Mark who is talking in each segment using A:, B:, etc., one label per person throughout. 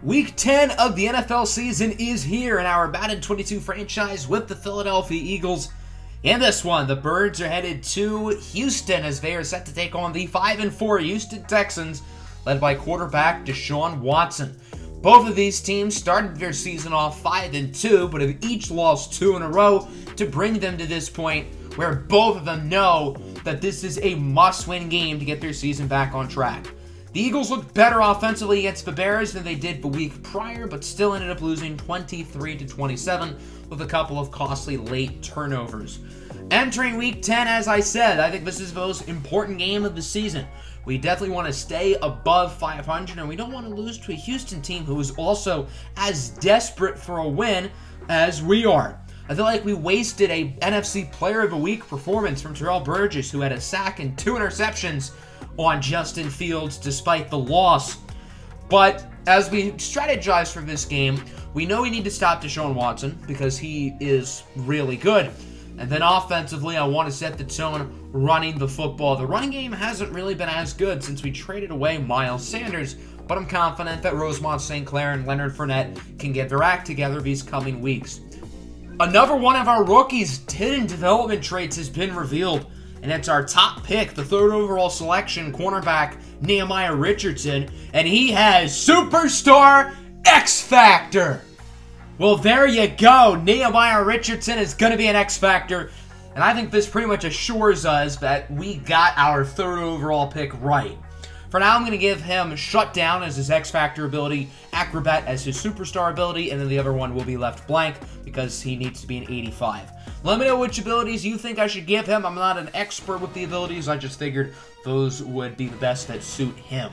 A: Week 10 of the NFL season is here in our Madden 22 franchise with the Philadelphia Eagles. In this one, the Birds are headed to Houston as they are set to take on the 5-4 Houston Texans, led by quarterback Deshaun Watson. Both of these teams started their season off 5-2, but have each lost 2 in a row to bring them to this point where both of them know that this is a must-win game to get their season back on track. The Eagles looked better offensively against the Bears than they did the week prior, but still ended up losing 23-27 with a couple of costly late turnovers. Entering Week 10, as I said, I think this is the most important game of the season. We definitely want to stay above 500, and we don't want to lose to a Houston team who is also as desperate for a win as we are. I feel like we wasted a NFC Player of the Week performance from Terrell Burgess, who had a sack and 2 interceptions on Justin Fields despite the loss. But as we strategize for this game, we know we need to stop Deshaun Watson because he is really good. And then offensively, I want to set the tone running the football. The running game hasn't really been as good since we traded away Miles Sanders, but I'm confident that Rosemont St. Clair and Leonard Fournette can get their act together these coming weeks. Another one of our rookies' hidden development traits has been revealed, and it's our top pick, the 3rd overall selection, cornerback Nehemiah Richardson, and he has Superstar X Factor. Well, there you go. Nehemiah Richardson is going to be an X Factor, and I think this pretty much assures us that we got our 3rd overall pick right. For now, I'm going to give him Shutdown as his X Factor ability, Acrobat as his Superstar ability, and then the other one will be left blank because he needs to be an 85. Let me know which abilities you think I should give him. I'm not an expert with the abilities. I just figured those would be the best that suit him.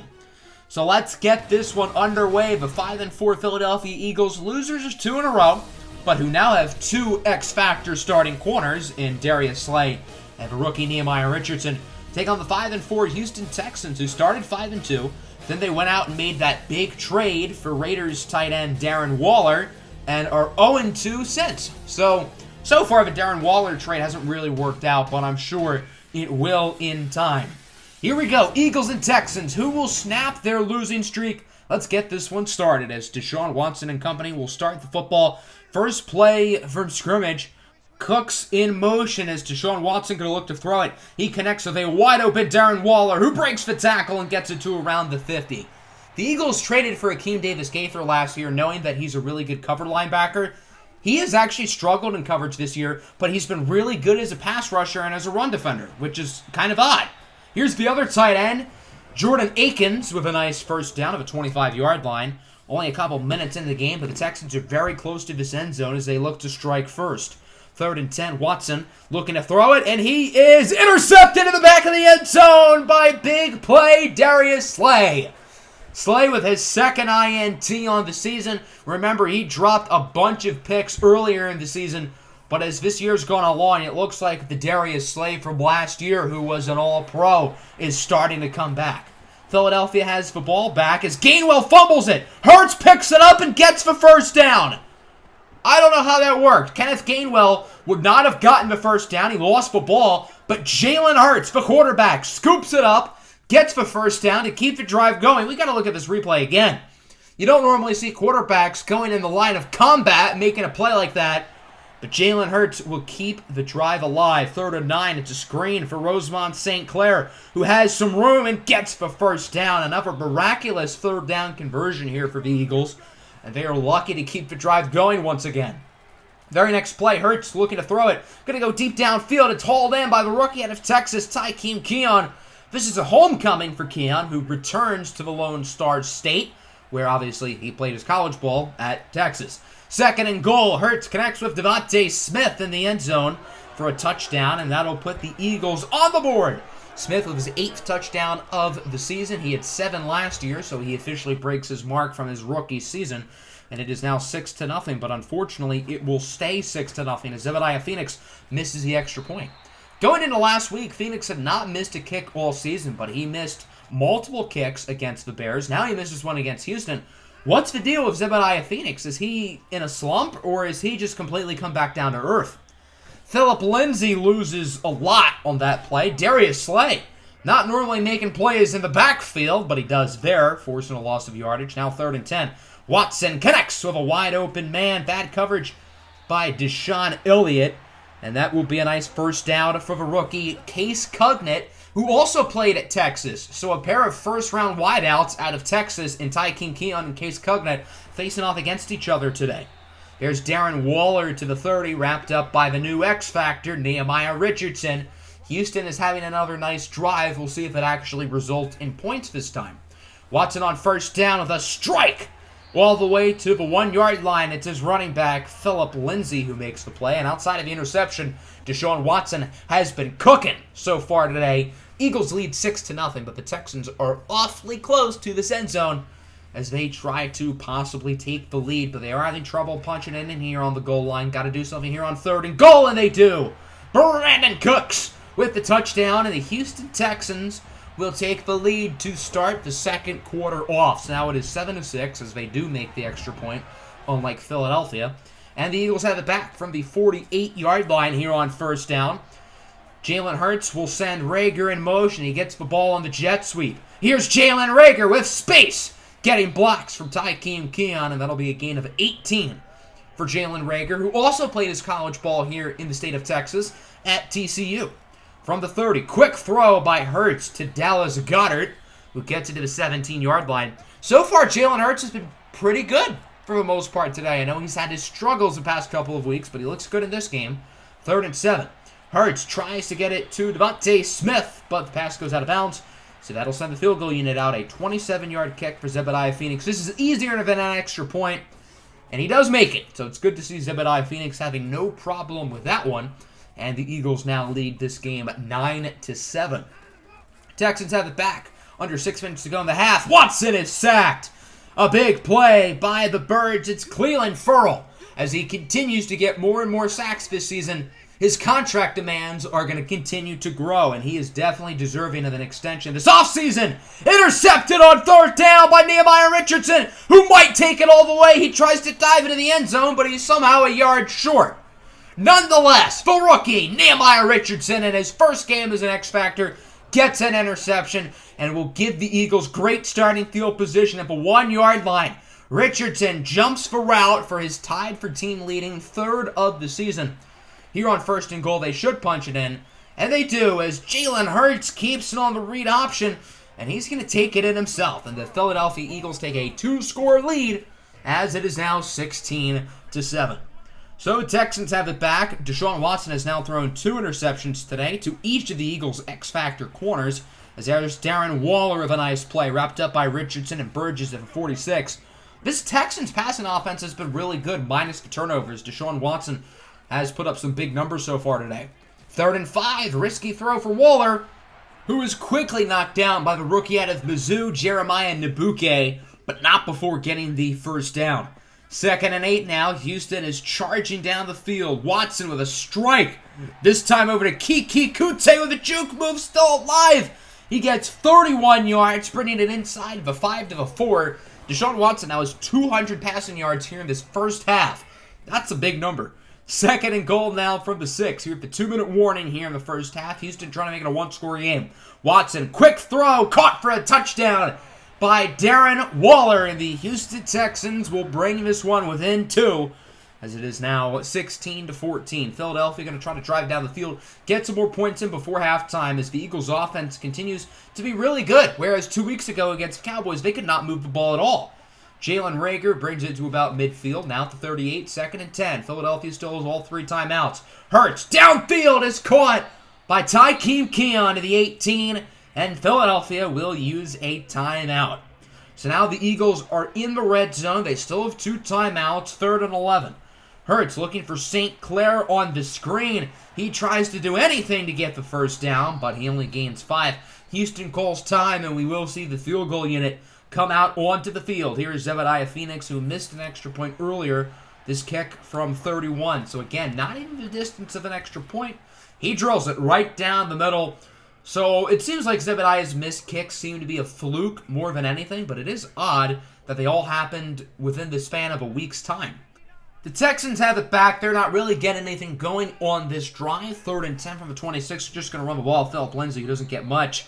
A: So let's get this one underway. The 5-4 Philadelphia Eagles, losers of 2 in a row, but who now have 2 X-Factor starting corners in Darius Slay and rookie Nehemiah Richardson, take on the 5-4 Houston Texans, who started 5-2. Then they went out and made that big trade for Raiders tight end Darren Waller and are 0-2 since. So far, the Darren Waller trade hasn't really worked out, but I'm sure it will in time. Here we go, Eagles and Texans. Who will snap their losing streak? Let's get this one started as Deshaun Watson and company will start the football. First play from scrimmage. Cooks in motion as Deshaun Watson going to look to throw it. He connects with a wide-open Darren Waller, who breaks the tackle and gets it to around the 50. The Eagles traded for Akeem Davis-Gaither last year, knowing that he's a really good cover linebacker. He has actually struggled in coverage this year, but he's been really good as a pass rusher and as a run defender, which is kind of odd. Here's the other tight end, Jordan Akins, with a nice first down of a 25-yard line. Only a couple minutes into the game, but the Texans are very close to this end zone as they look to strike first. 3rd and 10, Watson looking to throw it, and he is intercepted in the back of the end zone by big play Darius Slay. Slay with his 2nd INT on the season. Remember, he dropped a bunch of picks earlier in the season, but as this year's gone along, it looks like the Darius Slay from last year, who was an All-Pro, is starting to come back. Philadelphia has the ball back as Gainwell fumbles it. Hurts picks it up and gets the first down. I don't know how that worked. Kenneth Gainwell would not have gotten the first down. He lost the ball, but Jalen Hurts, the quarterback, scoops it up, gets the first down to keep the drive going. We got to look at this replay again. You don't normally see quarterbacks going in the line of combat making a play like that, but Jalen Hurts will keep the drive alive. 3rd and 9, it's a screen for Rosemont St. Clair, who has some room and gets the first down. Another miraculous 3rd down conversion here for the Eagles, and they are lucky to keep the drive going once again. Very next play, Hurts looking to throw it. Going to go deep downfield. It's hauled in by the rookie out of Texas, Tykeem Keon. This is a homecoming for Keon, who returns to the Lone Star State, where obviously he played his college ball at Texas. 2nd and goal, Hurts connects with Devontae Smith in the end zone for a touchdown, and that'll put the Eagles on the board. Smith with his 8th touchdown of the season. He had 7 last year, so he officially breaks his mark from his rookie season, and it is now 6-0, but unfortunately it will stay 6-0 as Zebediah Phoenix misses the extra point. Going into last week, Phoenix had not missed a kick all season, but he missed multiple kicks against the Bears. Now he misses one against Houston. What's the deal with Zebediah Phoenix? Is he in a slump, or is he just completely come back down to earth? Philip Lindsay loses a lot on that play. Darius Slay Not normally making plays in the backfield, but he does there, forcing a loss of yardage. Now 3rd and 10. Watson connects with a wide open man. Bad coverage by Deshaun Elliott. And that will be a nice first down for the rookie, Case Kugnet, who also played at Texas. So a pair of first-round wideouts out of Texas in Tykeem Keon and Case Kugnet facing off against each other today. There's Darren Waller to the 30, wrapped up by the new X-Factor, Nehemiah Richardson. Houston is having another nice drive. We'll see if it actually results in points this time. Watson on first down with a strike all the way to the 1-yard line. It's his running back, Phillip Lindsay, who makes the play. And outside of the interception, Deshaun Watson has been cooking so far today. Eagles lead 6-0, but the Texans are awfully close to this end zone as they try to possibly take the lead. But they are having trouble punching it in here on the goal line. Got to do something here on 3rd and goal, and they do. Brandon Cooks with the touchdown, and the Houston Texans will take the lead to start the second quarter off. So now it is 7-6 as they do make the extra point, unlike Philadelphia. And the Eagles have it back from the 48-yard line here on first down. Jalen Hurts will send Reagor in motion. He gets the ball on the jet sweep. Here's Jalen Reagor with space, getting blocks from Tykeem Keon, and that'll be a gain of 18 for Jalen Reagor, who also played his college ball here in the state of Texas at TCU. From the 30, quick throw by Hurts to Dallas Goedert, who gets it to the 17-yard line. So far, Jalen Hurts has been pretty good for the most part today. I know he's had his struggles the past couple of weeks, but he looks good in this game. 3rd and 7. Hurts tries to get it to Devontae Smith, but the pass goes out of bounds. So that'll send the field goal unit out. A 27-yard kick for Zebediah Phoenix. This is easier than an extra point, and he does make it. So it's good to see Zebediah Phoenix having no problem with that one. And the Eagles now lead this game 9-7. Texans have it back. Under 6 minutes to go in the half. Watson is sacked. A big play by the Birds. It's Cleveland Ferrell. As he continues to get more and more sacks this season, his contract demands are going to continue to grow, and he is definitely deserving of an extension this offseason. Intercepted on 3rd down by Nehemiah Richardson, who might take it all the way. He tries to dive into the end zone, but he's somehow a yard short. Nonetheless, the rookie, Nehemiah Richardson, in his first game as an X-Factor, gets an interception and will give the Eagles great starting field position at the 1-yard line. Richardson jumps for route for his tied for team leading 3rd of the season. Here on 1st and goal, they should punch it in, and they do as Jalen Hurts keeps it on the read option, and he's going to take it in himself. And the Philadelphia Eagles take a 2-score lead as it is now 16-7. So the Texans have it back. Deshaun Watson has now thrown 2 interceptions today to each of the Eagles' X-Factor corners. As there's Darren Waller with a nice play, wrapped up by Richardson and Burgess at 46. This Texans passing offense has been really good, minus the turnovers. Deshaun Watson has put up some big numbers so far today. 3rd and 5, risky throw for Waller, who is quickly knocked down by the rookie out of Mizzou, Jeremiah Nnabuke, but not before getting the first down. 2nd and 8 now. Houston is charging down the field. Watson with a strike. This time over to Kiki Kute with a juke move, still alive. He gets 31 yards, bringing it inside of a 5 to the 4. Deshaun Watson now has 200 passing yards here in this first half. That's a big number. 2nd and goal now from the 6. Here at the 2-minute warning here in the first half. Houston trying to make it a 1-score game. Watson, quick throw, caught for a touchdown by Darren Waller, and the Houston Texans will bring this one within 2, as it is now 16-14. Philadelphia going to try to drive down the field, get some more points in before halftime, as the Eagles' offense continues to be really good, whereas 2 weeks ago against the Cowboys, they could not move the ball at all. Jalen Reagor brings it to about midfield, now at the 38, 2nd and 10. Philadelphia still has all 3 timeouts. Hurts, downfield, is caught by Tykeem Keon to the 18, and Philadelphia will use a timeout. So now the Eagles are in the red zone. They still have 2 timeouts, 3rd and 11. Hurts looking for St. Clair on the screen. He tries to do anything to get the first down, but he only gains 5. Houston calls time, and we will see the field goal unit come out onto the field. Here is Zebediah Phoenix, who missed an extra point earlier. This kick from 31. So again, not even the distance of an extra point. He drills it right down the middle. So it seems like Zebediah's missed kicks seem to be a fluke more than anything, but it is odd that they all happened within the span of a week's time. The Texans have it back. They're not really getting anything going on this drive. 3rd and 10 from the 26. Just going to run the ball. Phillip Lindsay, who doesn't get much.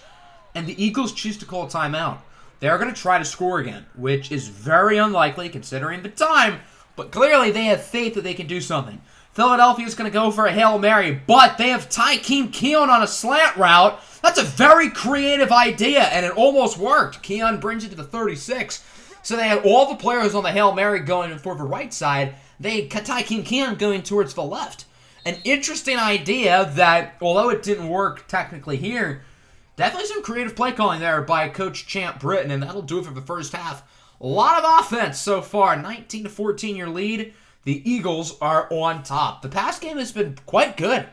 A: and the Eagles choose to call a timeout. They're going to try to score again, which is very unlikely considering the time, but clearly they have faith that they can do something. Philadelphia is going to go for a Hail Mary, but they have Tykeem Keon on a slant route. That's a very creative idea, and it almost worked. Keon brings it to the 36. So they had all the players on the Hail Mary going for the right side. They had Tykeem Keon going towards the left. An interesting idea that, although it didn't work technically here, definitely some creative play calling there by Coach Champ Britton, and that'll do it for the first half. A lot of offense so far. 19-14 your lead. The Eagles are on top. The pass game has been quite good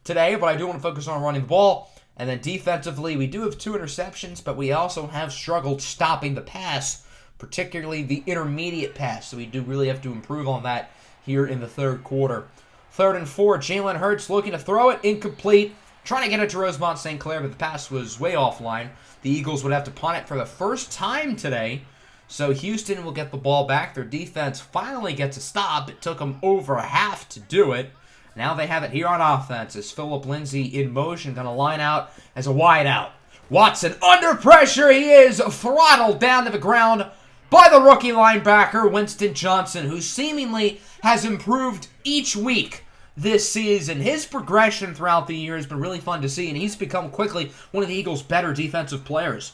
A: today, but I do want to focus on running the ball. And then defensively, we do have 2 interceptions, but we also have struggled stopping the pass, particularly the intermediate pass. So we do really have to improve on that here in the third quarter. 3rd and 4, Jalen Hurts looking to throw it, incomplete. Trying to get it to Rosemont St. Clair, but the pass was way offline. The Eagles would have to punt it for the first time today. So Houston will get the ball back. Their defense finally gets a stop. It took them over a half to do it. Now they have it here on offense as Philip Lindsay in motion, going to line out as a wide out. Watson under pressure. He is throttled down to the ground by the rookie linebacker, Winston Johnson, who seemingly has improved each week this season. His progression throughout the year has been really fun to see, and he's become quickly one of the Eagles' better defensive players.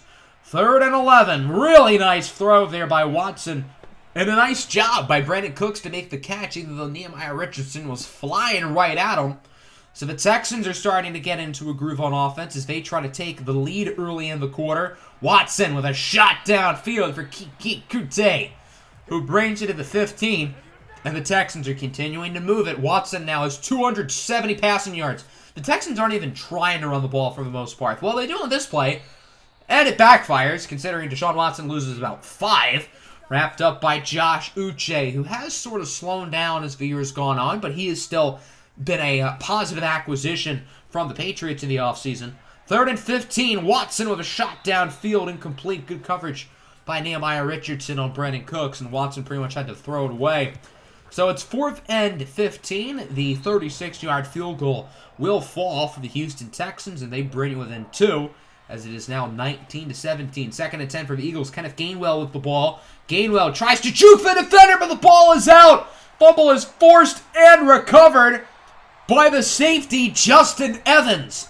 A: 3rd and 11. Really nice throw there by Watson. And a nice job by Brandon Cooks to make the catch, even though Nehemiah Richardson was flying right at him. So the Texans are starting to get into a groove on offense as they try to take the lead early in the quarter. Watson with a shot downfield for Keke Coutee, who brings it to the 15. And the Texans are continuing to move it. Watson now has 270 passing yards. The Texans aren't even trying to run the ball for the most part. Well, they do on this play, and it backfires, considering Deshaun Watson loses about 5. Wrapped up by Josh Uche, who has sort of slowed down as the year has gone on, but he has still been a positive acquisition from the Patriots in the offseason. 3rd and 15, Watson with a shot downfield, incomplete. Good coverage by Nehemiah Richardson on Brandon Cooks, and Watson pretty much had to throw it away. So it's 4th and 15. The 36-yard field goal will fall for the Houston Texans, and they bring it within 2, as it is now 19-17. 2nd and 10 for the Eagles. Kenneth Gainwell with the ball. Gainwell tries to juke the defender, but the ball is out. Fumble is forced and recovered by the safety, Justin Evans.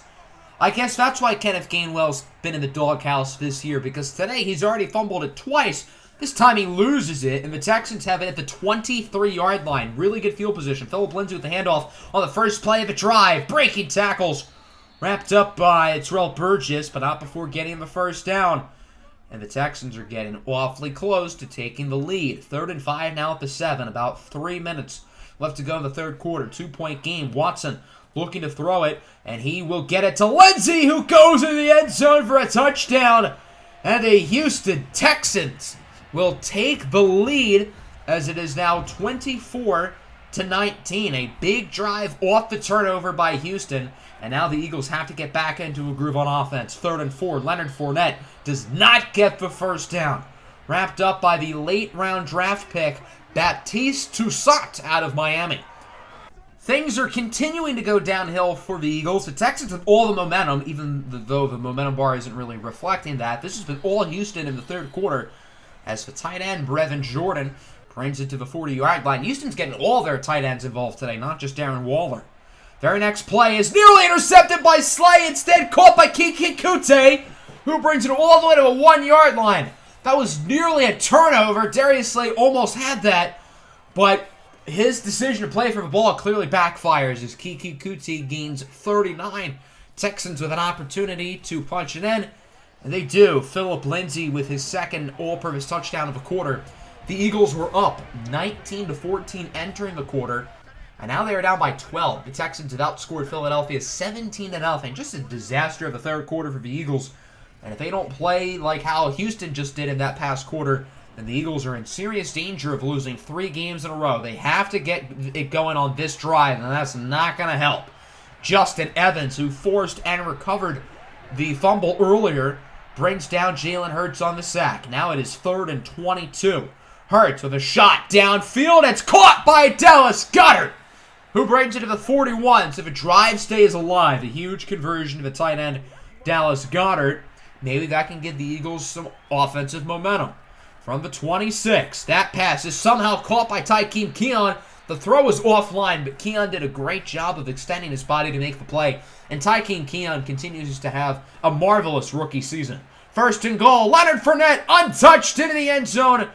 A: I guess that's why Kenneth Gainwell's been in the doghouse this year, because today he's already fumbled it twice. This time he loses it, and the Texans have it at the 23-yard line. Really good field position. Philip Lindsay with the handoff on the first play of the drive. Breaking tackles. Wrapped up by Terrell Burgess, but not before getting the first down. And the Texans are getting awfully close to taking the lead. 3rd and 5 now at the 7. About 3 minutes left to go in the third quarter. 2-point game. Watson looking to throw it, and he will get it to Lindsay, who goes in the end zone for a touchdown. And the Houston Texans will take the lead as it is now 24-19. A big drive off the turnover by Houston. And now the Eagles have to get back into a groove on offense. 3rd and 4. Leonard Fournette does not get the first down. Wrapped up by the late-round draft pick, Baptiste Toussaint out of Miami. Things are continuing to go downhill for the Eagles. The Texans have all the momentum, even though the momentum bar isn't really reflecting that. This has been all Houston in the third quarter as the tight end, Brevin Jordan, brings it to the 40-yard line. Houston's getting all their tight ends involved today, not just Darren Waller. Very next play is nearly intercepted by Slay, instead caught by Keke Coutee, who brings it all the way to a 1-yard line. That was nearly a turnover. Darius Slay almost had that, but his decision to play for the ball clearly backfires as Keke Coutee gains 39. Texans with an opportunity to punch it in, and they do. Philip Lindsay with his second all-purpose touchdown of the quarter. The Eagles were up 19-14 entering the quarter, and now they are down by 12. The Texans have outscored Philadelphia 17-0. Just a disaster of the third quarter for the Eagles. And if they don't play like how Houston just did in that past quarter, then the Eagles are in serious danger of losing 3 games in a row. They have to get it going on this drive, and that's not going to help. Justin Evans, who forced and recovered the fumble earlier, brings down Jalen Hurts on the sack. Now it is 3rd and 22. Hurts with a shot downfield. It's caught by Dallas Goedert, who brings it to the 41. So the drive stays alive. A huge conversion to the tight end, Dallas Goedert. Maybe that can give the Eagles some offensive momentum. From the 26, that pass is somehow caught by Tykeem Keon. The throw was offline, but Keon did a great job of extending his body to make the play. And Tykeem Keon continues to have a marvelous rookie season. First and goal, Leonard Fournette untouched into the end zone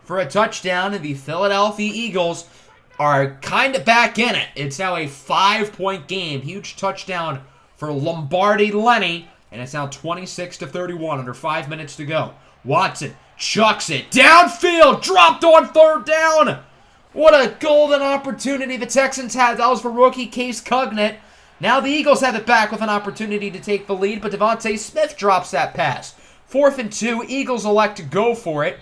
A: for a touchdown, and the Philadelphia Eagles are kind of back in it. It's now a 5-point game. Huge touchdown for Lombardi Lenny, and it's now 26-31, under 5 minutes to go. Watson chucks it downfield, dropped on third down. What a golden opportunity the Texans had. That was for rookie Case Cugnet. Now the Eagles have it back with an opportunity to take the lead, but Devontae Smith drops that pass. 4th and 2, Eagles elect to go for it,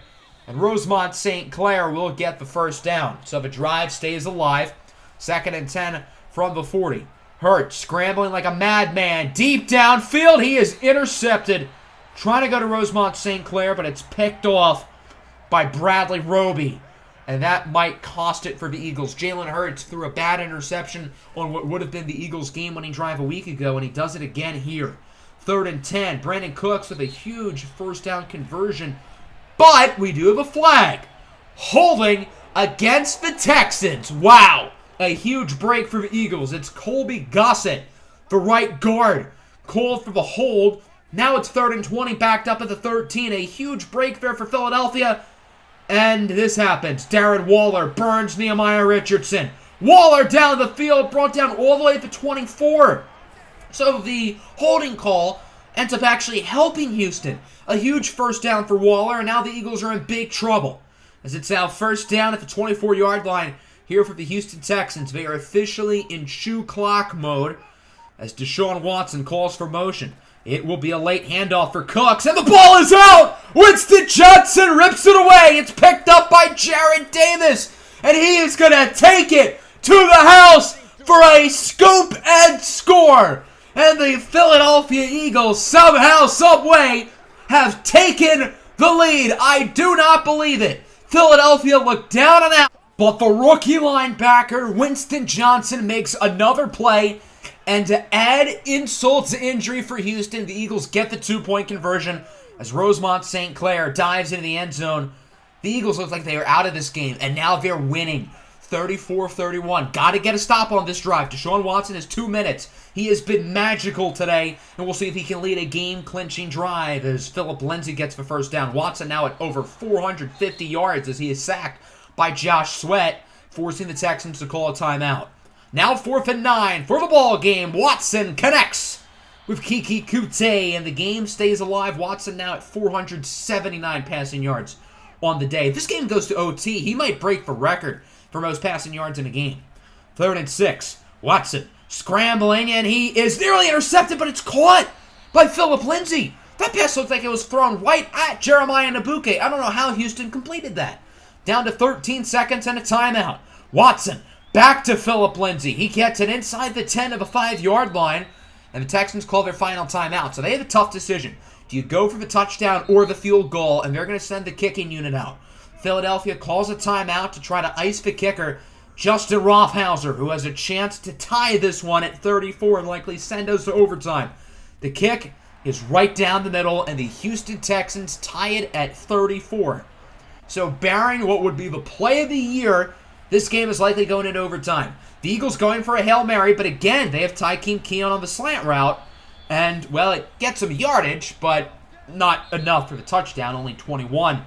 A: and Rosemont St. Clair will get the first down. So the drive stays alive. 2nd and 10 from the 40. Hurts scrambling like a madman. Deep downfield, he is intercepted. Trying to go to Rosemont St. Clair, but it's picked off by Bradley Roby. And that might cost it for the Eagles. Jalen Hurts threw a bad interception on what would have been the Eagles' game-winning drive a week ago, and he does it again here. 3rd and 10. Brandon Cooks with a huge first down conversion. But we do have a flag. Holding against the Texans. Wow. A huge break for the Eagles. It's Colby Gossett, the right guard, called for the hold. Now it's 3rd and 20, backed up at the 13. A huge break there for Philadelphia. And this happens. Darren Waller burns Nehemiah Richardson. Waller down the field, brought down all the way to 24. So the holding call ends up actually helping Houston. A huge first down for Waller, and now the Eagles are in big trouble. As it's now first down at the 24-yard line here for the Houston Texans. They are officially in shoe clock mode as Deshaun Watson calls for motion. It will be a late handoff for Cooks, and the ball is out! Winston Johnson rips it away. It's picked up by Jared Davis, and he is going to take it to the house for a scoop and score. And the Philadelphia Eagles somehow, someway, have taken the lead. I do not believe it. Philadelphia looked down and out, but the rookie linebacker, Winston Johnson, makes another play. And to add insult to injury for Houston, the Eagles get the 2-point conversion as Rosemont St. Clair dives into the end zone. The Eagles look like they are out of this game, and now they're winning 34-31. Got to get a stop on this drive. Deshaun Watson has 2 minutes. He has been magical today, and we'll see if he can lead a game-clinching drive as Philip Lindsay gets the first down. Watson now at over 450 yards as he is sacked by Josh Sweat, forcing the Texans to call a timeout. Now 4th and 9 for the ball game. Watson connects with Kiki Kute, and the game stays alive. Watson now at 479 passing yards on the day. If this game goes to OT, he might break the record for most passing yards in a game. 3rd and 6. Watson scrambling, and he is nearly intercepted, but it's caught by Philip Lindsay. That pass looked like it was thrown right at Jeremiah Nabuke. I don't know how Houston completed that. Down to 13 seconds and a timeout. Watson back to Philip Lindsay. He gets it inside the 10 of the 5-yard line, and the Texans call their final timeout. So they have a tough decision. Do you go for the touchdown or the field goal? And they're going to send the kicking unit out. Philadelphia calls a timeout to try to ice the kicker, Justin Rothhauser, who has a chance to tie this one at 34 and likely send us to overtime. The kick is right down the middle, and the Houston Texans tie it at 34. So barring what would be the play of the year, this game is likely going into overtime. The Eagles going for a Hail Mary, but again, they have Tykeem Keon on the slant route. And, well, it gets some yardage, but not enough for the touchdown, only 21.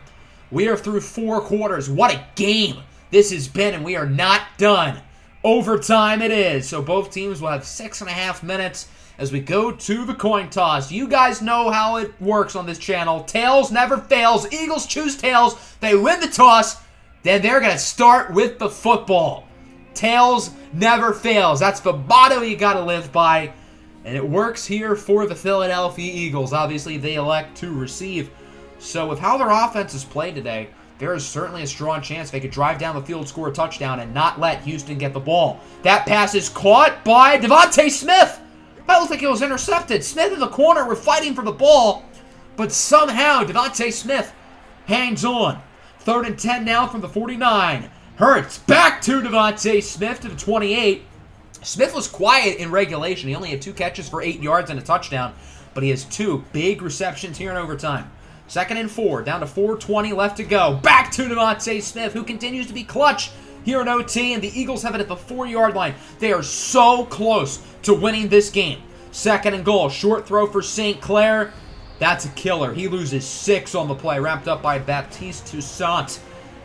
A: We are through 4 quarters. What a game this has been, and we are not done. Overtime it is. So both teams will have 6.5 minutes as we go to the coin toss. You guys know how it works on this channel. Tails never fails. Eagles choose tails. They win the toss. Then they're going to start with the football. Tails never fails. That's the motto you got to live by. And it works here for the Philadelphia Eagles. Obviously, they elect to receive. So with how their offense is played today, there is certainly a strong chance they could drive down the field, score a touchdown, and not let Houston get the ball. That pass is caught by Devontae Smith. That looked like it was intercepted. Smith in the corner were fighting for the ball, but somehow Devontae Smith hangs on. 3rd and 10 now from the 49. Hurts back to Devontae Smith to the 28. Smith was quiet in regulation. He only had 2 catches for 8 yards and a touchdown. but he has 2 big receptions here in overtime. 2nd and 4, down to 4:20 left to go. Back to W10 Smith, who continues to be clutch here in OT, and the Eagles have it at the 4-yard line. They are so close to winning this game. 2nd and goal, short throw for St. Clair. That's a killer. He loses 6 on the play, wrapped up by Baptiste Toussaint.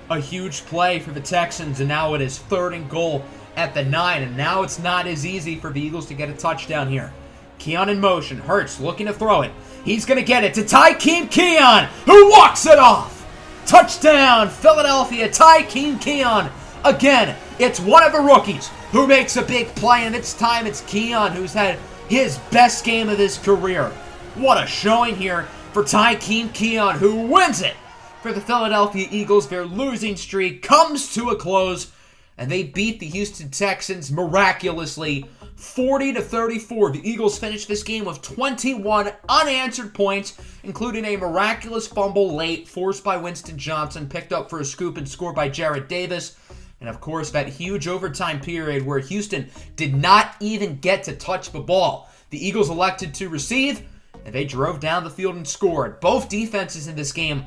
A: A huge play for the Texans, and now it is 3rd and goal at the 9, and now it's not as easy for the Eagles to get a touchdown here. Keon in motion. Hurts looking to throw it. He's going to get it to Tykeem Keon, who walks it off. Touchdown, Philadelphia. Tykeem Keon. Again, it's one of the rookies who makes a big play, and this time it's Keon who's had his best game of his career. What a showing here for Tykeem Keon, who wins it for the Philadelphia Eagles. Their losing streak comes to a close, and they beat the Houston Texans miraculously 40-34. The Eagles finished this game with 21 unanswered points, including a miraculous fumble late forced by Winston Johnson, picked up for a scoop and scored by Jarrett Davis. And of course, that huge overtime period where Houston did not even get to touch the ball. The Eagles elected to receive, and they drove down the field and scored. Both defenses in this game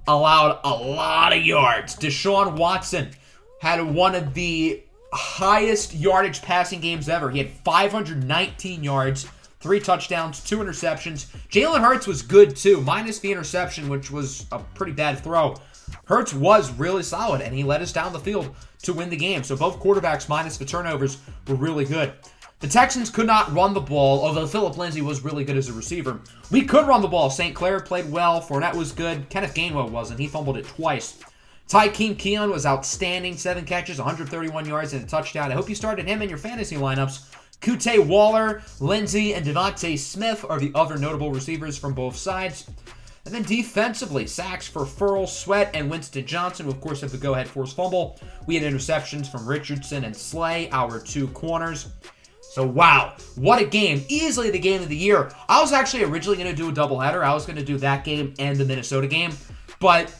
A: allowed a lot of yards. Deshaun Watson had one of the highest yardage passing games ever. He had 519 yards, 3 touchdowns, 2 interceptions. Jalen Hurts was good too, minus the interception, which was a pretty bad throw. Hurts was really solid, and he led us down the field to win the game. So both quarterbacks, minus the turnovers, were really good. The Texans could not run the ball, although Phillip Lindsay was really good as a receiver. We could run the ball. St. Clair played well. Fournette was good. Kenneth Gainwell wasn't. He fumbled it twice. Tykeem Keon was outstanding. 7 catches, 131 yards, and a touchdown. I hope you started him in your fantasy lineups. Kute Waller, Lindsay, and W10 Smith are the other notable receivers from both sides. And then defensively, sacks for Furl, Sweat, and Winston Johnson, who of course have the go-ahead forced fumble. We had interceptions from Richardson and Slay, our 2 corners. So wow, what a game. Easily the game of the year. I was actually originally going to do a doubleheader. I was going to do that game and the Minnesota game. But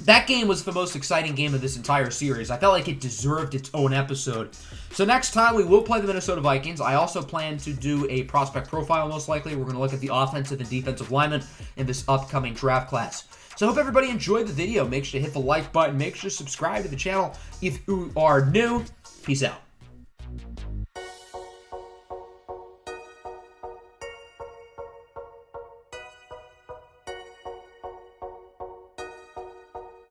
A: that game was the most exciting game of this entire series. I felt like it deserved its own episode. So next time we will play the Minnesota Vikings. I also plan to do a prospect profile most likely. We're going to look at the offensive and defensive linemen in this upcoming draft class. So I hope everybody enjoyed the video. Make sure to hit the like button. Make sure to subscribe to the channel if you are new. Peace out.